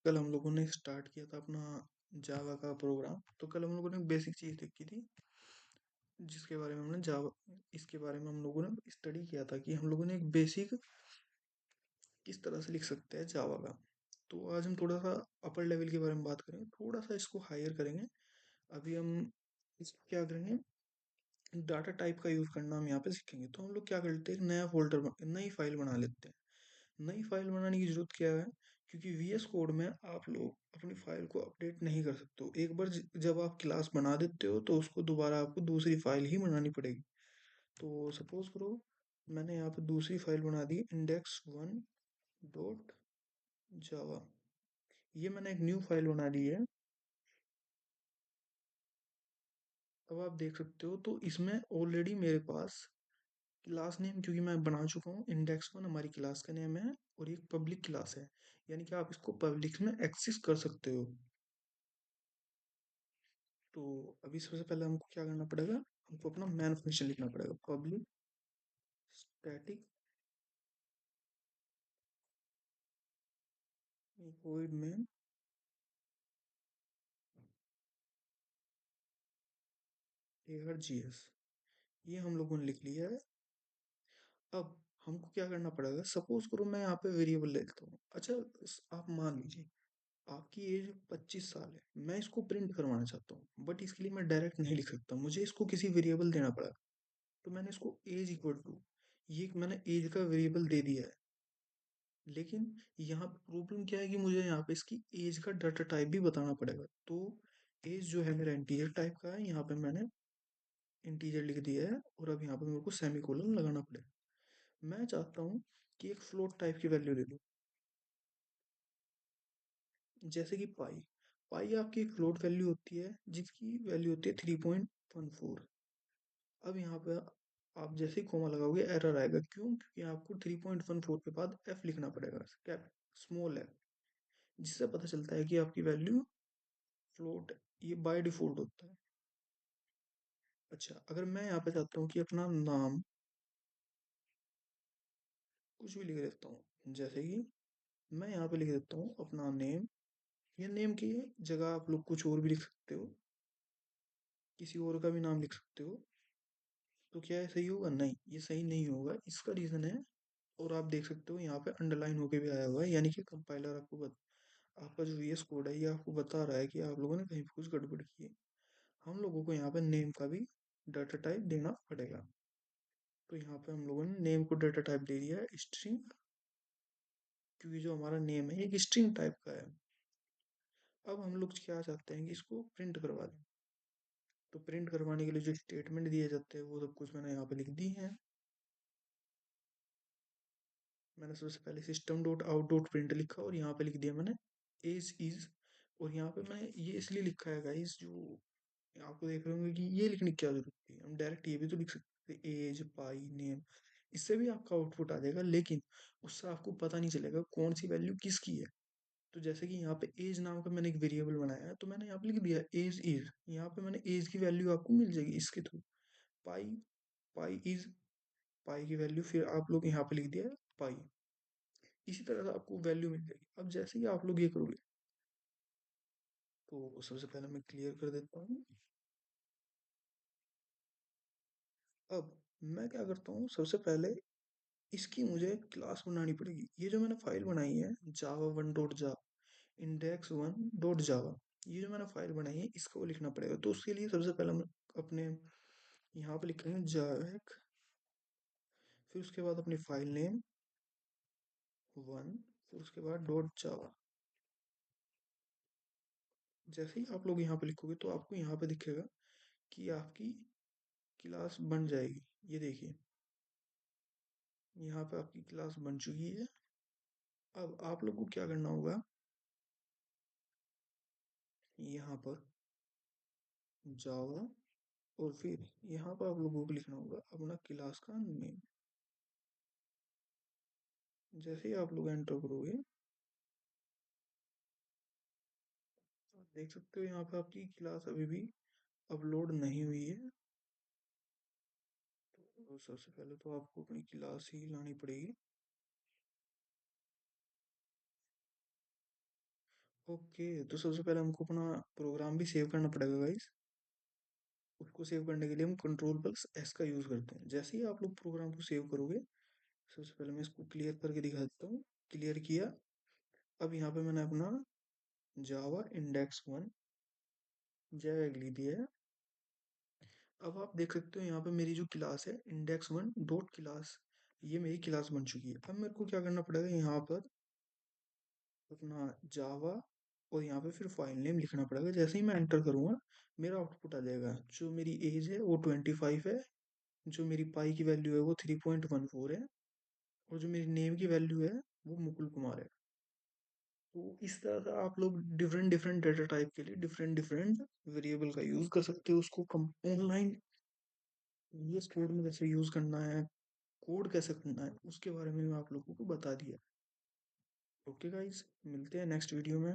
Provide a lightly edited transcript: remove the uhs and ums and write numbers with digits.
कल हम लोगों ने स्टार्ट किया था अपना जावा का प्रोग्राम। तो कल हम लोगों ने बेसिक चीज़ देखी थी, जिसके बारे में हमने जावा इसके बारे में हम लोगों ने स्टडी किया था कि हम लोगों ने एक बेसिक किस तरह से लिख सकते हैं जावा का। तो आज हम थोड़ा सा अपर लेवल के बारे में बात करेंगे, थोड़ा सा इसको हायर करेंगे। अभी हम इसको क्या करेंगे, डाटा टाइप का यूज़ करना हम यहाँ पे सीखेंगे। तो हम लोग क्या करते हैं, एक नया नई फाइल बना लेते हैं। नई फाइल बनाने की जरूरत क्या है, क्योंकि वीएस कोड में आप लोग अपनी फाइल को अपडेट नहीं कर सकते हो। एक बार जब आप क्लास बना देते हो तो उसको दोबारा आपको दूसरी फाइल ही बनानी पड़ेगी। तो सपोज करो मैंने यहाँ पे दूसरी फाइल बना दी index1.java। ये मैंने एक न्यू फाइल बना ली है। अब आप देख सकते हो तो इसमें ऑलरेडी मेरे पास क्लास नेम, क्योंकि मैं बना चुका हूँ, index1 हमारी क्लास का नेम है और एक पब्लिक क्लास है, यानी कि आप इसको पब्लिक में एक्सेस कर सकते हो। तो अभी सबसे पहले हमको क्या करना पड़ेगा, हमको अपना मैन फंक्शन लिखना पड़ेगा, public static void main args। ये हम लोगों ने लिख लिया है। अब हमको क्या करना पड़ेगा, सपोज करो मैं यहाँ पे वेरिएबल ले लेता हूँ। अच्छा, आप मान लीजिए आपकी एज 25 साल है, मैं इसको प्रिंट करवाना चाहता हूँ, बट इसके लिए मैं डायरेक्ट नहीं लिख सकता, मुझे इसको किसी वेरिएबल देना पड़ेगा। तो मैंने इसको एज इक्वल टू, ये मैंने एज का वेरिएबल दे दिया है। लेकिन यहाँ पे प्रॉब्लम क्या है कि मुझे यहाँ पे इसकी एज का डाटा टाइप भी बताना पड़ेगा। तो एज जो है मेरा इंटीजर टाइप का है, यहाँ पे मैंने इंटीजर लिख दिया है और अब यहाँ पे मेरे को सेमीकोलन लगाना पड़ेगा। मैं चाहता हूँ कि एक फ्लोट टाइप की वैल्यू ले लूँ, जैसे कि पाई। पाई आपकी एक फ्लोट वैल्यू होती है जिसकी वैल्यू होती है 3.14। अब यहाँ पे आप जैसे ही कोमा लगाओगे एरर आएगा, क्यों? क्योंकि आपको 3.14 के बाद एफ लिखना पड़ेगा, कैप स्मॉल एफ, जिससे पता चलता है कि आपकी वैल्यू फ्लोट है। ये बाय डिफॉल्ट होता है। अच्छा, अगर मैं यहाँ पे चाहता हूँ कि अपना नाम कुछ भी लिख देता हूँ, जैसे कि मैं यहाँ पे लिख देता हूँ अपना नेम, या नेम की जगह आप लोग कुछ और भी लिख सकते हो, किसी और का भी नाम लिख सकते हो। तो क्या ये सही होगा? नहीं, ये सही नहीं होगा। इसका रीजन है, और आप देख सकते हो यहाँ पे अंडरलाइन होके भी आया हुआ है, यानी कि कंपाइलर आपका जो वीएस कोड है ये आपको बता रहा है कि आप लोगों ने कहीं पे कुछ गड़बड़ की है। हम लोगों को यहाँ पे नेम का भी डाटा टाइप देना पड़ेगा। तो यहाँ पे हम लोगों ने नेम को डाटा टाइप दे दिया है स्ट्रिंग, क्योंकि जो हमारा नेम है एक स्ट्रिंग टाइप का है। अब हम लोग क्या चाहते हैं कि इसको प्रिंट करवा दें। तो प्रिंट करवाने के लिए जो स्टेटमेंट दिए जाते हैं वो सब कुछ मैंने यहाँ पे लिख दी है। मैंने सबसे पहले system dot out dot print लिखा और यहाँ पे लिख दिया मैंने एज इज। और यहाँ पे मैंने ये इसलिए लिखा है गाइस, जो आपको देख रहे होंगे कि ये लिखने की क्या जरूरत थी, हम डायरेक्ट ये भी तो लिख सकते थे, एज पाई नेम। इससे भी आपका आउटपुट आ जाएगा, लेकिन उससे आपको पता नहीं चलेगा कौन सी वैल्यू किसकी है। तो जैसे कि यहाँ पे एज नाम का मैंने एक वेरिएबल बनाया है, तो मैंने यहाँ पे लिख दिया एज इज। यहाँ पे मैंने एज की वैल्यू आपको मिल जाएगी इसके थ्रू। पाई पाई इज, पाई की वैल्यू फिर आप लोग यहाँ पे लिख दिया पाई। इसी तरह से आपको वैल्यू मिल जाएगी। अब जैसे ही आप लोग ये करोगे, तो सबसे पहले मैं क्लियर कर देता हूँ। अब मैं क्या करता हूँ, सबसे पहले इसकी मुझे क्लास बनानी पड़ेगी। ये जो मैंने फाइल बनाई है java1.java, index1.java, ये जो मैंने फाइल बनाई है इसको लिखना पड़ेगा। तो उसके लिए सबसे पहले हम अपने यहाँ पे लिखेंगे जावा, फिर उसके बाद अपनी फाइल नेम 1, फिर उसके बाद डॉट जावा। जैसे ही आप लोग यहाँ पे लिखोगे तो आपको यहाँ पे दिखेगा कि आपकी क्लास बन जाएगी। ये देखिए, यहाँ पे आपकी क्लास बन चुकी है। अब आप लोग को क्या करना होगा, यहाँ पर जावा, और फिर यहाँ पर आप लोगों को लिखना होगा अपना क्लास का नेम। जैसे ही आप लोग एंटर करोगे तो देख सकते हो यहाँ पे आपकी क्लास अभी भी अपलोड नहीं हुई है। तो सबसे पहले तो आपको अपनी क्लास ही लानी पड़ेगी। ओके, तो सबसे पहले हमको अपना प्रोग्राम भी सेव करना पड़ेगा गाइस। उसको सेव करने के लिए हम कंट्रोल प्लस एस का यूज़ करते हैं। जैसे ही आप लोग प्रोग्राम को सेव करोगे, सबसे पहले मैं इसको क्लियर करके दिखा देता हूँ। क्लियर किया। अब यहाँ पे मैंने अपना जावा इंडेक्स 1 जैग ली दिया है। अब आप देख सकते हो यहाँ पे मेरी जो क्लास है index1 डॉट क्लास, ये मेरी क्लास बन चुकी है। अब मेरे को क्या करना पड़ेगा, यहाँ पर अपना जावा और यहाँ पे फिर फाइल नेम लिखना पड़ेगा। जैसे ही मैं एंटर करूँगा, मेरा आउटपुट आ जाएगा। जो मेरी एज है वो 25 है, जो मेरी पाई की वैल्यू है वो 3.14 है, और जो मेरी नेम की वैल्यू है वो मुकुल कुमार है। तो इस तरह का आप लोग डिफरेंट डिफरेंट डेटा टाइप के लिए डिफरेंट डिफरेंट वेरिएबल का यूज कर सकते हो। उसको कम ऑनलाइन VS कोड में कैसे यूज करना है, कोड कैसे करना है, उसके बारे में मैं आप लोगों को बता दिया। ओके गाइस, मिलते हैं नेक्स्ट वीडियो में।